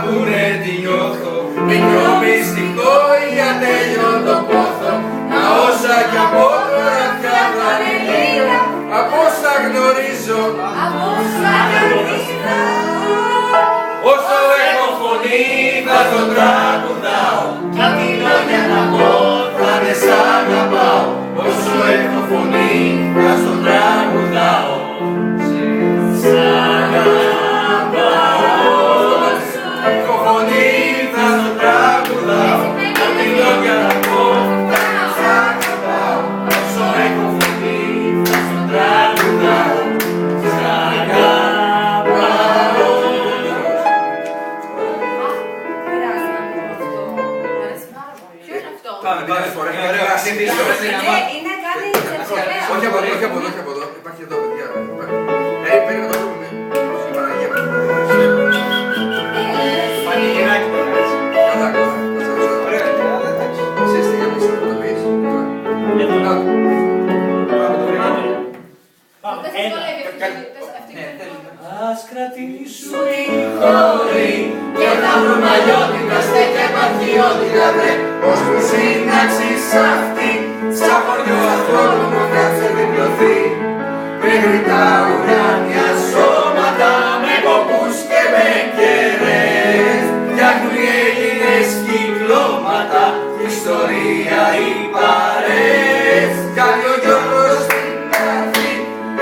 ακούνε τι νιώθω. Μικρό μυστικό ή ατέλειωτο πόθο. Μα όσα κι από τώρα πια θα είναι λίγα. Από όσα γνωρίζω, όσο έχω φωνή θα το τραγουδάω. Κι αν τη λόγια να πω θα δε σ' αγαπάω. Όσο έχω φωνή θα στο τραγουδάω. Σ' αγαπάω. Έχω φωνή θα στο τραγουδάω. Κι αν τη λόγια να πω θα σ' αγαπάω. Όσο έχω φωνή θα στο τραγουδάω. Σ' αγαπάω. Πάμε, φορά. Είναι κάτι εξαιρετικό. Όχι από εδώ, όχι από εδώ. Υπάρχει εδώ, παιδιά. Παίρνει να το πούμε. Η Παναγία μου. Πανηγυράκι το κάνεις. Καλά, καλά. Ωραία, εντάξει. Ξέρεις τι κάνεις, θα το πεις. Ας κρατήσουν οι χώροι και τα βρωμαλιώτικα στέκια παθιώτικα βρε. Ως που σύναξεις αυτή σαν χωριό ανθρώπου μου κάτσε διπλωθεί. Μέχρι τα ουράνια σώματα με κοπούς και με κερές φτιάχνουν οι Έλληνες κυκλώματα, ιστορία οι παρές. Κάνει ο Γιώργος στην αρχή.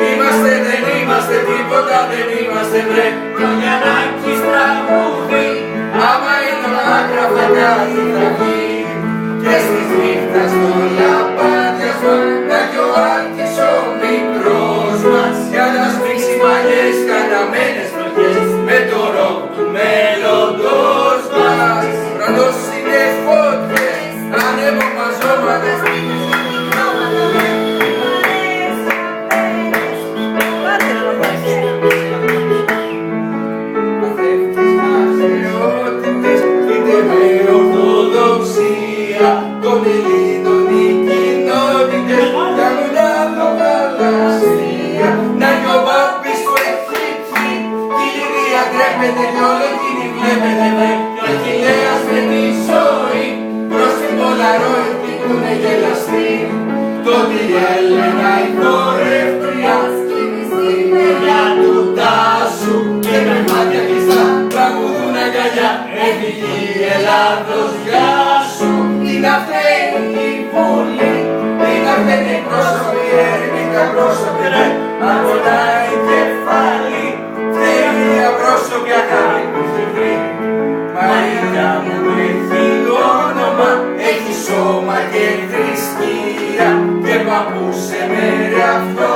Είμαστε, δεν είμαστε, τίποτα δεν είμαστε βρε. Κι ο Γιαννάκης τραγούδι, άμα είναι άγραφα κάτι θα βγει. Και στις νύχτας το λαμπάδιασμα να κι ο Άλκης ο μικρός μας για να σφίξει μαλλιές καναμένες βροχές με το ροκ του μέλλοντος μας. Ουρανός είναι φώτιες, ανέμω μαζώματες. Των Ελλήνων οι κοινότητες κάνουν άλλο γαλαξία. Να κι ο Μπάμπης που έχει πιει κι η Λυρία τρέπεται κι όλο εκείνη βλέπετε βρε. Κι ο Αχιλλέας με τη ζωή προς την Πολαρόη κοιτούνε γελαστοί. Τότε η Έλενα η χορεύτρια στην μεριά του Τάσου και με μάτια κλειστά τραγουδούν αγκαλιά. Έφυγε η Ελλάδος, γεια σου. Τι να φταίνει η Βουλή, τι να φταίνει οι πρόσωποι, ερημικά πρόσωποι ρε. Αν πονάει η κεφάλι, φταίνει η απρόσωπη αγάπη που έχει βρει. Μαρία μου έχει όνομα, έχει σώμα και θρησκεία και παππού σε μέρη αυτό.